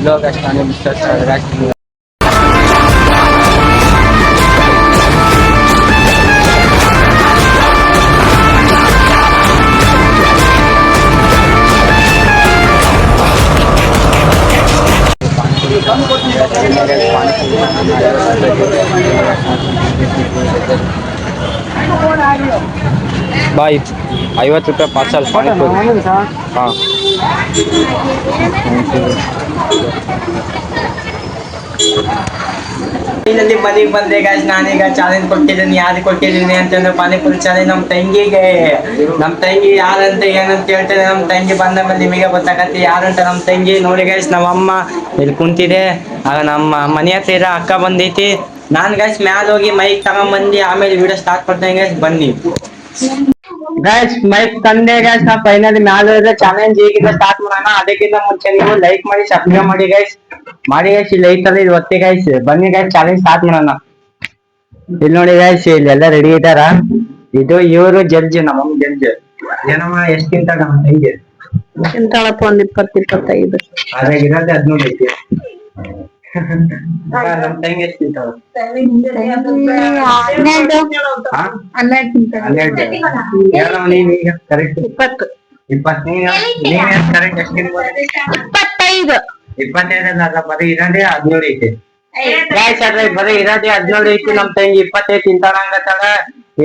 लोग स्टाने mister by 50 रुपये parcel panipuri हाँ ಫೈನಲಿ ಮನೆಗೆ ಬಂದೆ ಗಾಯ್ಸ್. ನಾನೀಗ ಚಾಲೆಂಜ್ ಕೊಟ್ಟಿದ್ದೀನಿ, ಯಾರಿಗೆ ಕೊಟ್ಟಿದ್ದೀನಿ ಅಂತಂದ್ರೆ ಪಾನಿಪುರಿ ಚಾಲೆಂಜ್ ನಮ್ಮ ತಂಗಿಗೆ. ನಮ್ಮ ತಂಗಿ ಯಾರಂತ ಏನಂತ ಹೇಳ್ತಾರೆ, ನಮ್ಮ ತಂಗಿ ಬಂದ ಮೇಲೆ ನಿಮಗೆ ಗೊತ್ತಾಗತ್ತೆ ಯಾರಂತ. ನಮ್ಮ ತಂಗಿ ನೋಡಿ ಗಾಯ್ಸ್, ನಮ್ಮಮ್ಮ ಇಲ್ಲಿ ಕುಂತಿದೆ, ಆಗ ನಮ್ಮ ಮನೆ ಹತ್ರ ಇರೋ ಅಕ್ಕ ಬಂದೈತಿ. ನಾನು ಗಾಯ್ಸ್ ಮ್ಯಾಲ ಹೋಗಿ ಮೈಕ್ ತಗೊಂಬಂದು ಆಮೇಲೆ ವಿಡಿಯೋ ಸ್ಟಾರ್ಟ್ ಮಾಡ್ತೇನೆ ಗಾಯ್ಸ್, ಬನ್ನಿ ಗಾಯ್ಸ್. ಮೈಕ್ ತಂದೆ ಗಾಯ್ಸ್, ನಾ ಫೈನಲಿ ಮ್ಯಾಲ ಹೋದ್ರೆ ಚಾಲೆಂಜ್ ಈಗಿಂದ ಸ್ಟಾರ್ಟ್ ಮಾಡೋಣ. ಅದಕ್ಕಿಂತ ಮುಂಚೆ ನೀವು ಲೈಕ್ ಮಾಡಿ, ಸಬ್ಸ್ಕ್ರೈಬ್ ಮಾಡಿ ಗಾಯ್ಸ್. ಮಾಡಿ ಗಾಯ್ಸ್, ಇಲ್ಲಿ ಲೈಕ್ ಅಲ್ಲಿ ಒತ್ತಿ ಗಾಯ್ಸ್. ಬನ್ನಿ ಗಾಯ್ಸ್, ಚಾಲೆಂಜ್ ಸ್ಟಾರ್ಟ್ ಮಾಡೋಣ. ಇಲ್ಲಿ ನೋಡಿ ಗಾಯ್ಸ್, ಇಲ್ಲಿ ಎಲ್ಲ ರೆಡಿ ಇದ್ದಾರ. ಇದು ಇವರು ಜಡ್ಜ್, ನಮ್ಮಮ್ಮ ಜಡ್ಜ್. ಏನಮ್ಮ ಎಷ್ಟು ತಿಂತಾಳ ನಮ್ಮ ತಂಗಿ? ತಿಂತಾಳಪ್ಪ ಒಂದ್ 20-25. ಅದ್ರಾಗ ಇರೋದೇ 15 ಐತಿ. ನಮ್ಮ ತಂಗಿ ಎಷ್ಟು ತಿಂತಾಳ? 12 ಹೇಳಮ್ಮ ನೀನ್ ಈಗ ಕರೆಕ್ಟ್. 20. 20 ನೀನ್ ಕರೆಕ್ಟ್ ಎಷ್ಟು ತಿನ್ಬೋದು? 25. 25 ಅಲ್ಲ, ಬರೀ ಇರೋದೇ 17 ಐತಿ ಗಾಯ್ಸ್. ಅದ್ರ ಬರೀ ಇರೋದೇ 17 ಐತಿ. ನಮ್ ತಂಗಿ 25 ತಿಂತಾಳ ಹಂಗತ್ತಾಳ.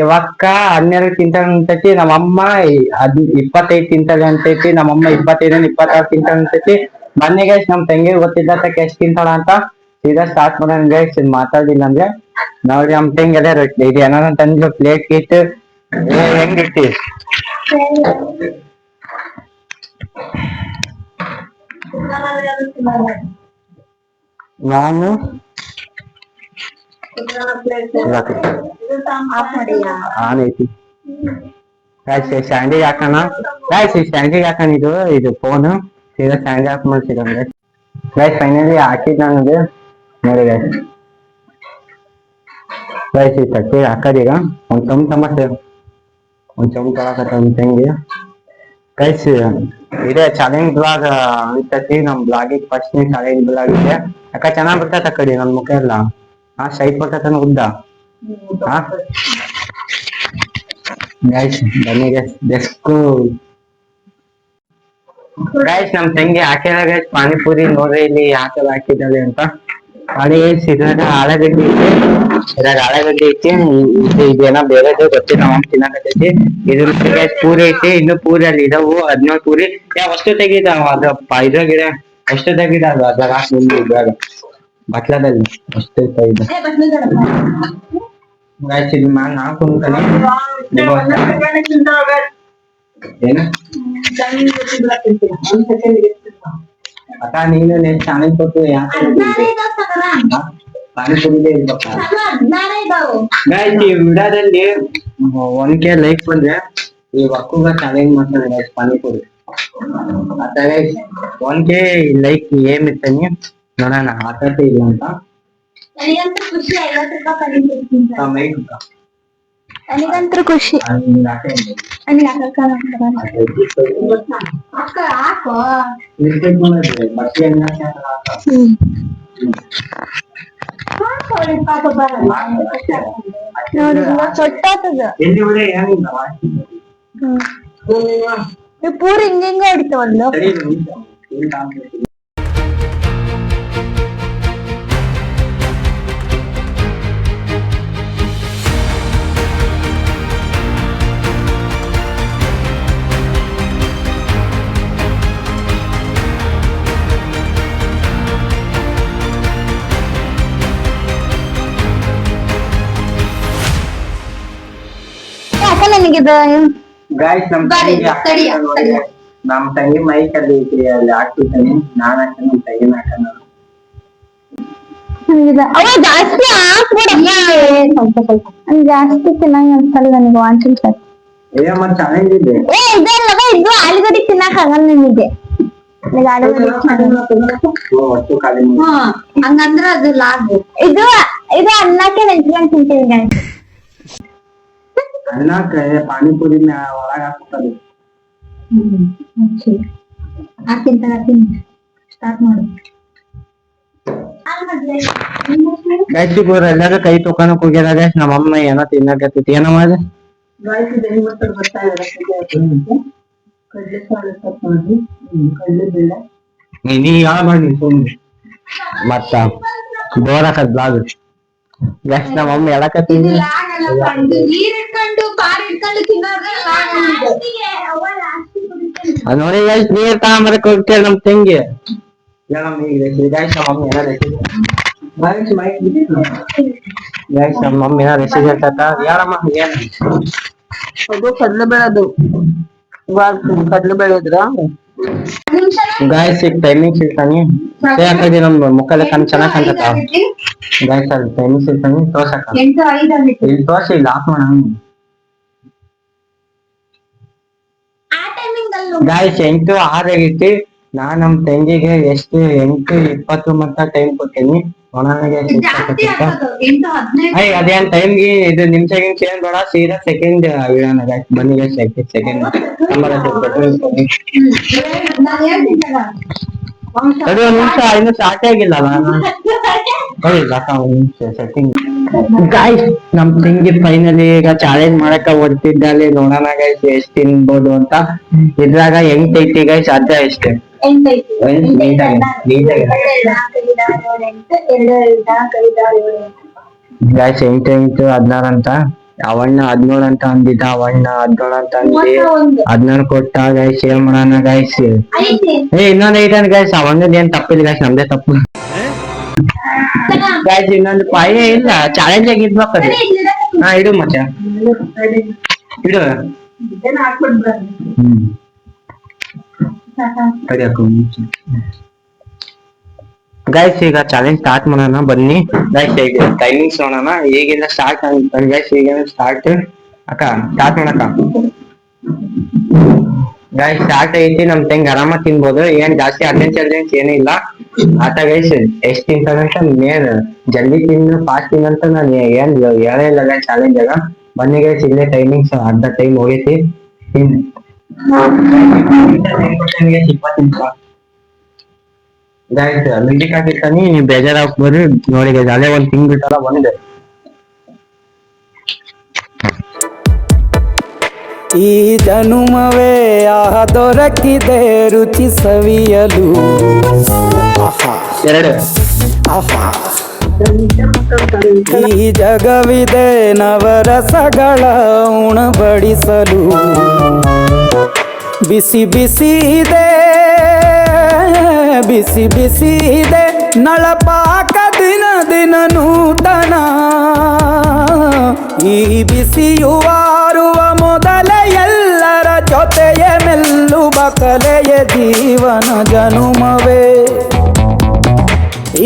ಇವಕ್ಕ 12 ತಿಂತಾಳ ಅಂತೈತಿ. ನಮ್ಮಮ್ಮ 25 ತಿಂತಾಳೆ ಅಂತೈತಿ. ನಮ್ಮಮ್ಮ 25 26 ತಿಂತಾಳ ಅಂತೈತಿ. ಬನ್ನಿ ಗೈಸ್, ನಮ್ ತಂಗಿ ಗೊತ್ತಿದ್ದಕ್ಕೆ ಎಷ್ಟ್ ತಿಂತಾಳ ಅಂತ ಸೀದಾ ಸ್ಟಾರ್ಟ್ ಮಾಡೋಣ ಗೈಸ್. ಮಾತಾಡಿಲ್ಲ ಅಂದ್ರೆ ನೋಡ್ರಿ, ನಮ್ ತಂಗಿ ಅದೇ ರೊಟ್ಟಿ ಇದು ಏನಾರ ತಂದು ಪ್ಲೇಟ್ ಗೀಟ್ ಹೆಂಗಿರ್ತಿ. ನಾನು ಆನ್ ಐತಿ ಗಾಯ್ಸ್. ಸ್ಟ್ಯಾಂಡಿಗೆ ಹಾಕೋಣ ಗಾಯ್ಸ್, ಸ್ಟ್ಯಾಂಡಿಗೆ ಹಾಕೋಣ. ಇದು ಫೋನ್ ಸೀದಾ ಸ್ಟ್ಯಾಂಡಿಗೆ ಹಾಕಿ ಮಾಡ್ಸಿದ ಗಾಯ್ಸ್. ಫೈನಲಿ ಹಾಕಿದ್ ನನಗೆ ನೋಡಿ ಗಾಯ್ಸ್. ಗಾಯ್ಸ್ ಈ ತಟ್ಟೆ ಹಾಕೋದೀಗ ಒಂದ್ ಸಮಸ್ಯೆ ಒಂದ್ ಚಮಚ ಹಾಕತ್ತ ಒಂದ್ ತಂಗಿ ಗಾಯ್ಸ್. ಇದೇ ಚಾಲೆಂಜ್ ಬ್ಲಾಗ್ ಅಂತತಿ. ನಮ್ ಬ್ಲಾಗಿಗೆ ಫಸ್ಟ್ ಚಾಲೆಂಜ್ ಬ್ಲಾಗ್ ಇದೆ. ಯಾಕ ಚೆನ್ನಾಗ್ ಬರ್ತೈತ ಕಡೆ ನನ್ ಮುಖ ಎಲ್ಲ ಸ್ಟ್ರೈಟ್ ಬರ್ತೈತ ಉದ್ದ. ಹಾ ಗೈಸ್ ಬನ್ನಿ ಗೈಸ್, ಡೆಸ್ಕು ಗೈಸ್. ನಮ್ ತಂಗಿ ಹಾಕಿದ ಗೈಸ್ ಪಾನಿಪುರಿ ನೋಡ್ರಿ, ಇಲ್ಲಿ ಯಾಕೆ ಹಾಕಿದ್ದಾಳೆ ಅಂತ. ಮಾಡಿ ಗೈಸ್, ಇದ್ರಾಗ ಆಲೂಗಡ್ಡೆ ಐತಿ, ಇದೇನ ಬೇರೆದು ಗೊತ್ತಿಲ್ಲ, ನಾವು ತಿನ್ನಕತ್ತೈತಿ. ಇದ್ರ ಗೈಸ್ ಪೂರಿ ಐತಿ, ಇನ್ನು ಪೂರಿ ಅಲ್ಲಿ ಇದಾವು 17 ಪೂರಿ. ಅಷ್ಟು ತೆಗಿದಾವ ಅದ ಇದ್ರಾಗಿಡ, ಅಷ್ಟು ತೆಗಿದಾವ ಅದ್ರ ಮುಂದೆ ಇದ್ರಾಗ ಬಟ್ಲದಲ್ಲಿ ಅಷ್ಟು ಇದೆ ಗಾಯ್ಸ್. ಇದು ನಾ ಕುಂತಾನೆ ಏನು ಅಕ್ಕ, ನೀನು ನೆಕ್ಸ್ಟ್ ಚಾಲೆಂಜ್ ಕೊಟ್ಟು ಪಾನಿಪುರಿದೇ ಇರ್ಬೇಕ ಗಾಯ್ಸ್. ಈ ವಿಡಿಯೋದಲ್ಲಿ 1K ಲೈಕ್ ಬಂದ್ರೆ ಈ ಒಕ್ಕೂಗ ಚಾಲೆಂಜ್ ಮಾಡ್ತಾನೆ ಗಾಯ್ಸ್ ಪಾನಿಪುರಿ. ಅದ ಗೈಸ್ 1K ಲೈಕ್ ಏನ್ ಇರ್ತಾನೆ ನೋಡೋಣ, ಆತತೆ ಇಲ್ಲ ಅಂತ. ನನಗಂತೂ ಖುಷಿ. ಪೂರಿ ಹಿಂಗ ಹೊಡಿತವಲ್ಲ. ನನಗಿದ ಗಾಯ್ಸ್, ನಮ್ ತಂಗಿ ಮೈಕ್ ಅಲ್ಲಿ ಐತಿ, ಅಲ್ಲಿ ಹಾಕ್ತಿದ್ದಾನೆ. ನಾನ್ ಹಾಕ್ತಾನೆ, ನಮ್ ತಂಗಿನ ಹಾಕೋಣ. ಜಾಸ್ತಿ ಹಾಕ್ಬಿಡಮ್ಮ, ಸ್ವಲ್ಪ ಸ್ವಲ್ಪ. ಜಾಸ್ತಿ ತಿನ್ನಂಗ ಅನ್ಸಲ್ಲ ನನಗೆ. ವಾಂಟೆಡ್ ಚಾಲೆಂಜ್ ಇದೆ. ಇದು ಆಲೂಗಡ್ಡೆ ತಿನ್ನಕ್ ಆಗಲ್ಲ ನನಗೆ. ಹಂಗಂದ್ರ ಅದು ಲಾಗ್. ಇದು ಅನ್ನಕ್ಕೆ ನೆಂಚ್ಕೊಂಡ್ ತಿಂತೀನಿ. ಅನ್ನಕ್ಕೆ ಪಾನಿಪುರಿ ಒಳಗ ಹಾಕ್ತಾರೆ. ಹಾಕ್ತೀನಿ ಸ್ಟಾರ್ಟ್ ಮಾಡು. ಗೈಸಿಗೋರು ಎಲ್ಲರೂ ಕೈ ತೊಕೊಳಕ್ ಹೋಗ್ಯಾರ ಗೈಸ್. ನಮ್ಮ ಅಮ್ಮ ಏನೋ ತಿನ್ನಕತ್ತೈತಿ. ಏನಮ್ಮ ಅದು? ನೀ ಯಾವ ಮಾಡಿ ಮತ್ತ ಬೋರ್ ಹಾಕದ್ ಬ್ಲಾಗ್ ಗೈಸ್. ನಮ್ಮ ಅಮ್ಮ ಹೇಳಕತ್ತೀನಿ ನೋಡಿ ಗೈಸ್, ನೀರ್ ತಗೊಂಬರಕ್ ಹೋಗ್ತೇವೆ ನಮ್ ತಂಗಿ. ನಮ್ಮ ಮಮ್ಮಿ ಏನೋ ರೆಸಿಪಿ ಹೇಳ್ತ. ಹೇಳಮ್ಮ ಏನ್ ಅದು ಕಡಲೆಬೇಳೆ, ಅದು ಕಡಲೆಬೇಳೆ ಇದ್ರ ಗಾಯ್ಸ್ ಈಗ ಟೈಮಿಂಗ್ಸ್ ಇರ್ತಾನೆ ಯಾಕಂದ್ರೆ ನಮ್ ಮುಖದ ಕಣ್ ಚೆನ್ನಾಗ್ ಕಾಣ್ತತ ಗಾಯ್ಸ್. ಅದು ಟೈಮಿಂಗ್ಸ್ ಇರ್ತಾನೆ ತೋರ್ಸಕ ಇಲ್ಲಿ ತೋರ್ಸಿ ಇಲ್ಲಿ ಆಫ್ ಮಾಡೋಣ ಗಾಯ್ಸ್. 8:06 ಆಗೈತಿ. ನಾನ್ ನಮ್ ತಂಗಿಗೆ ಎಷ್ಟು 8:20 ಮಟ್ಟ ಟೈಮ್ ಕೊಟ್ಟೇನಿ. ಒಣಗೆ ಅದೇನ್ ಟೈಮ್ಗೆ ಇದು ನಿಮಿಷ ಏನ್ ಬೇಡ, ಸೀದಾ ಸೆಕೆಂಡ್ ಇಡೋಣ ಗಾಯ್ಸ್. ಬನ್ನಿ ಗಾಯ್ಸ್, ಸೆಕೆಂಡ್ ಅದು ಒಂದ್ ನಿಮಿಷ ಇನ್ನು ಸ್ಟಾರ್ಟ್ ಆಗಿಲ್ಲ ಸೆಕೆಂಡ್ ಗಾಯ್ಸ್. ನಮ್ ತಂಗಿ ಫೈನಲಿ ಈಗ ಚಾಲೆಂಜ್ ಮಾಡಕ ಹೊರ್ತಿದ್ದಾಳೆ. ನೋಡೋಣ ಗೈಸ್ ಎಷ್ಟ್ ತಿನ್ಬೋದು ಅಂತ. ಇದ್ರಾಗ 8 ಐತಿ ಗೈಸ್, ಅದ ಎಷ್ಟೇ ಗಾಯ್ಸ್. 8 16 ಅಂತ. ಅವಣ್ಣ 17 ಅಂತ ಅಂದಿದ್ದ. ಅವಣ್ಣ 17 ಅಂತ ಅಂದಿ 16 ಕೊಟ್ಟ ಗೈಸ್. ಏನ್ ಮಾಡೋಣ ಗೈಸ್? ಇನ್ನೊಂದ್ 8 ಗೈಸ್. ಅವಣ್ಣದ ಏನ್ ತಪ್ಪಿಲ್ಲ ಗೈಸ್, ನಮ್ದೇ ತಪ್ಪು ಗೈಸ್. ಇನ್ನೊಂದು ಪಾಯ ಇಲ್ಲ, ಚಾಲೆಂಜ್ ಆಗಿದ್ಬೇಕದು. ಹಾ ಇಡು ಮಚ್ಚ, ಇಡು. ಗೈಸ್ ಈಗ ಚಾಲೆಂಜ್ ಸ್ಟಾರ್ಟ್ ಮಾಡೋಣ ಬನ್ನಿ ಗೈಸ್. ಈಗ ಟೈಮಿಂಗ್ಸ್ ನೋಡೋಣ ಈಗಿಂದ ಸ್ಟಾರ್ಟ್ ಆಗುತ್ತೆ ಗೈಸ್. ಈಗ ಸ್ಟಾರ್ಟ್ ಅಕ್ಕ, ಸ್ಟಾರ್ಟ್ ಮಾಡಕ್ಕ ಗೈಸ್. ಸ್ಟಾರ್ಟ್ ಐತಿ. ನಮ್ ತಂಗಿ ಆರಾಮ ತಿನ್ಬೋದು, ಏನ್ ಜಾಸ್ತಿ ಅಟೆನ್ಷನ್ ಏನಿಲ್ಲ ಆತ ಗೈಸ್. ಎಷ್ಟ್ ತಿಂತಾನಂತ ಮೇನ್ ಜಲ್ದಿ ತಿನ್ನು, ಫಾಸ್ಟ್ ತಿನ್ನಂತ ನಾನು ಏನ್ ಹೇಳೇ ಇಲ್ಲ ಗೈಸ್ ಚಾಲೆಂಜ್ ಆಗ. ಬನ್ನಿ ಗೈಸ್, ಇಲ್ಲೇ ಟೈಮಿಂಗ್ಸ್ ಅರ್ಧ ಟೈಮ್ ಹೋಗೈತಿ. 20 ನಿಮಿಷ ಗೈಸ್. ಮಿಂಡಿ ಕಾಕಿರ್ತಾನಿ, ಬೇಜಾರಾಗ್ಬೋದು ನೋಡಿ ಗೈಸ್. ಅಲ್ಲೇ ಒಂದ್ ತಿಂಗ್ ಬಿಟ್ಟಲ್ಲ ಬಂದೆ. ಈ ಜನುಮವೇ ಆಹ ದೊರಕಿದೆ ರುಚಿ ಸವಿಯಲು. ಎರಡು ಈ ಜಗವಿದೆ ನವರಸಗಳ ಉಣಬಡಿಸಲು. ಬಿಸಿ ಬಿಸಿ ಇದೆ, ಬಿಸಿ ಬಿಸಿ ಇದೆ ನಳಪಾಕ ದಿನ ದಿನ ನೂತನ. ಈ ಬಿಸಿಯುವಾರುವ ಮೊದಲೇ ಎಲ್ಲರ ಜೊತೆಯೇ ಮೆಲ್ಲುವ ಕಲೆಯ ಜೀವನ ಜನುಮವೇ.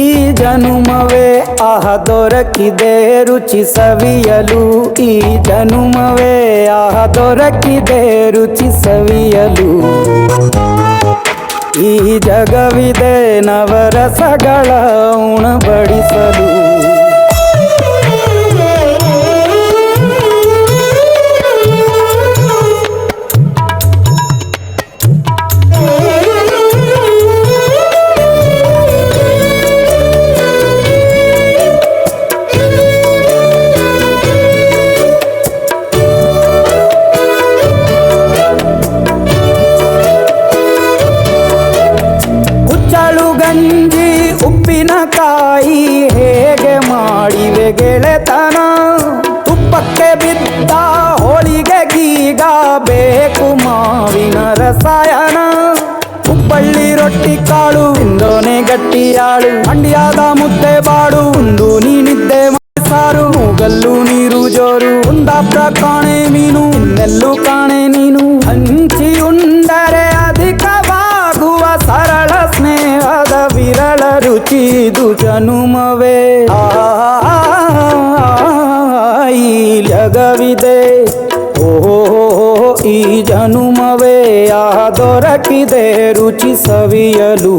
ಈ ಜನುಮವೇ ಆಹ ದೊರಕಿದೆ ರುಚಿ ಸವಿಯಲು. ಈ ಜನುಮವೇ ಆಹ ದೊರಕಿದೆ ರುಚಿ ಸವಿಯಲು. ಈ ಜಗವಿದೆ ನವರಸಗಳ ಉಣಬಡಿಸಲು. ಗಂಜಿ ಉಪ್ಪಿನಕಾಯಿ ಹೇಗೆ ಮಾಡಿವೆ ಗೆಳೆತನ. ತುಪ್ಪಕ್ಕೆ ಬಿದ್ದ ಹೋಳಿಗೆ ಗೀಗ ಬೇಕು ಮಾವಿನ ರಸಾಯನ. ಹುಬ್ಬಳ್ಳಿ ರೊಟ್ಟಿ ಕಾಳು ತಿಂದೋನೆ ಗಟ್ಟಿಯಾಳು. ಮಂಡ್ಯದ ಮುದ್ದೆ ಬಾಡು ಉಂಡು ನೀನಿದ್ದೆ ಸಾರು. ಮೂಗಲ್ಲು ನೀರು ಜೋರು ಕುಂದಾಪುರ ಕಾಣೆ ಮೀನು, ಇನ್ನೆಲ್ಲೂ ಕಾಣೆ ನೀನು. ಹಂಚಿ ಉಂಡರೆ ಅಧಿಕವಾಗುವ ಸರಳ ಸ್ನೇಹದ ವಿರಳ ರುಚಿ ಇದು ಜನುಮವೇ. ಈ ಜಗವಿದೆ ಓಹೋ ಈ ಜನುಮವೇ ಆಹ ದೊರಕಿದೆ ರುಚಿ ಸವಿಯಲು.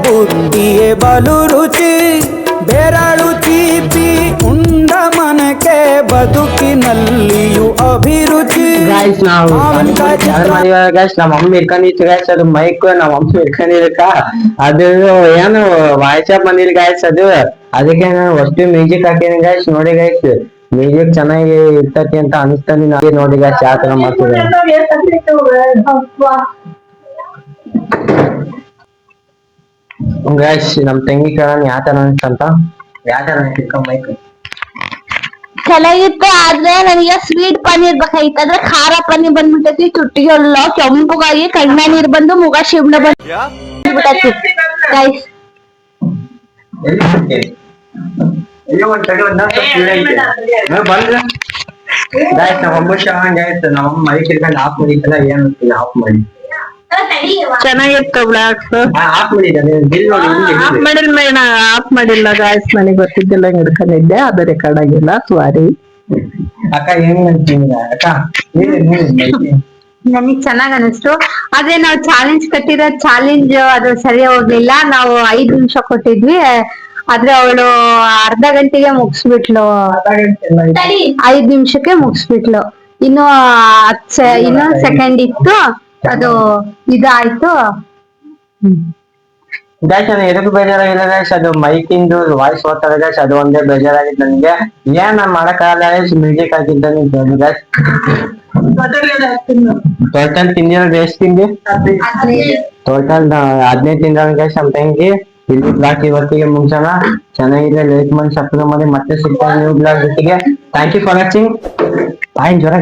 ಬುದ್ಧಿಯೇ ಬಲು ರುಚಿ ಬೆರಳು ಚೀಪಿ ಉಂಡ ಮನಕ್ಕೆ ಬದುಕಿನಲ್ಲಿಯೂ ಅಭಿರುಚಿ ಗಾಯ್ಸ್ ನಾವು ಗಾಯ್ಸ್ ನಮ್ಮ ಮಮ್ಮಿ ಇಟ್ಕೊಂಡಿತ್ತು ಗಾಯ್ಸ್ ಅದು ಮೈಕ್ ನಮ್ಮ ಮಮ್ಮಿ ಇಟ್ಕೊಂಡಿರಕ ಅದು ಏನು ವಾಯ್ಸ್ ಬಂದಿಲ್ಲ ಗಾಯ್ಸ್ ಅದು ಅದಕ್ಕೆ ನಾನು ಅಷ್ಟು ಮ್ಯೂಸಿಕ್ ಹಾಕಿನಿ ಗಾಯ್ಸ್ ನೋಡಿ ಗಾಯ್ಸ್ ಮ್ಯೂಸಿಕ್ ಚೆನ್ನಾಗಿ ಇರ್ತತಿ ಅಂತ ಅನಿಸ್ತಾನೆ ನಾವೇ ನೋಡಿ ಗಾಯ್ಸ್ ಯಾವ ತರ ಮಾಡ್ತಿದ್ದಾರೆ ಗಾಯ್ಸ್ ನಮ್ ತಂಗಿ ಕೇಳೋಣ ಯಾವ ತರ ಅನಿಸ್ತಂತ ಯಾವ ತರ ಅನಿಸ್ತ ಮೈಕ್ ಚೆನ್ನಾಗಿತ್ತು ಆದ್ರೆ ನನಗೆ ಸ್ವೀಟ್ ಪನ್ನೀರ್ ಬೇಕಾಗಿತ್ತು ಆದ್ರೆ ಖಾರ ಪನ್ನೀರ್ ಬಂದ್ಬಿಟ್ಟೈತಿ ತುಟ್ಟಿಗೆಲ್ಲ ಕೆಂಪುಗಾಗಿ ಕಣ್ಣ ನೀರ್ ಬಂದು ಮುಗ ಶಿಮ್ನ ಬಂದ್ಬಿಟ್ಟೈತಿ ಗೈಸ್ ಗಾಯ್ಸ್ ನಮ್ಮ ಅಮ್ಮ ಗಾಯ್ಸ್ ನಮ್ಮ ಮೈಕ್ ಇಟ್ಕೊಂಡು ಆಫ್ ಮಾಡಿದ್ದಲ್ಲ ಏನು ಆಫ್ ಮಾಡಿ ಚೆನ್ನಾಗಿತ್ತು ಬ್ಲಾಕ್ಸ್ ಆಫ್ ಮಾಡಿದ್ದಾನೆ ಬಿಲ್ ನೋಡಿ ಆಫ್ ಮಾಡಿಲ್ಲ ಮೇಡ ಆಫ್ ಮಾಡಿಲ್ಲ ಗಾಯ್ಸ್ ನನಗೆ ಗೊತ್ತಿದ್ದಿಲ್ಲ ಹಿಡ್ಕೊಂಡಿದ್ದೆ ಅದು ರೆಕಾರ್ಡ್ ಆಗಿಲ್ಲ ಸಾರಿ ಅಕ್ಕ ಏನ್ ಅಂತೀನಿ ಅಕ್ಕ ನನಗ್ ಚೆನ್ನಾಗ್ ಅನಿಸ್ತು ಆದ್ರೆ ನಾವು ಚಾಲೆಂಜ್ ಕಟ್ಟಿರೋ ಚಾಲೆಂಜ್ ಅದು ಸರಿ ಹೋಗ್ಲಿಲ್ಲ ನಾವು 5 ನಿಮಿಷ ಕೊಟ್ಟಿದ್ವಿ ಆದ್ರೆ ಅವಳು ಅರ್ಧ ಗಂಟೆಗೆ ಮುಗಿಸ್ಬಿಟ್ಲು 5 ನಿಮಿಷಕ್ಕೆ ಮುಗಿಸ್ಬಿಟ್ಲು ಇನ್ನು ಇನ್ನು ಸೆಕೆಂಡ್ ಇತ್ತು ಅದು ಇದಾಯ್ತು ಗಾಯ್ಸ್ ನಾನು ಎದಕ್ಕೂ ಬೇಜಾರಾಗಿಲ್ಲ ಗಾಯ್ಸ್ ಅದು ಮೈಕ್ ಇಂದು ವಾಯ್ಸ್ ಓದ್ತಾರೆ ಗಾಯ್ಸ್ ಅದು ಒಂದೇ ಬೇಜಾರಾಗಿತ್ತು ನನಗೆ ಏನ್ ನಾನ್ ಮಾಡಕ್ಕಾಗಲ್ಲ ಮ್ಯೂಸಿಕ್ ಹಾಕಿದ್ದಾನೆ ಗಾಯ್ಸ್ ಟೋಟಲ್ ತಿಂದಿರೋದು ಎಷ್ಟು ತಿಂದಿ ಟೋಟಲ್ 15 ತಿಂದ ಗಾಯ್ಸ್ ನಮ್ಮ ತಂಗಿ ಇಲ್ಲಿ ಬ್ಲಾಗ್ ಇವತ್ತಿಗೆ ಮುಂಚೆನ ಚೆನ್ನಾಗಿದೆ ಲೈಕ್ ಮಾಡಿ ಸಬ್ಸ್ಕ್ರೈಬ್ ಮಾಡಿ ಮತ್ತೆ ಸಿಗ್ತಾರೆ ನ್ಯೂ ಬ್ಲಾಗ್ ಜೊತೆಗೆ thank you for watching bye ಜ್ವರ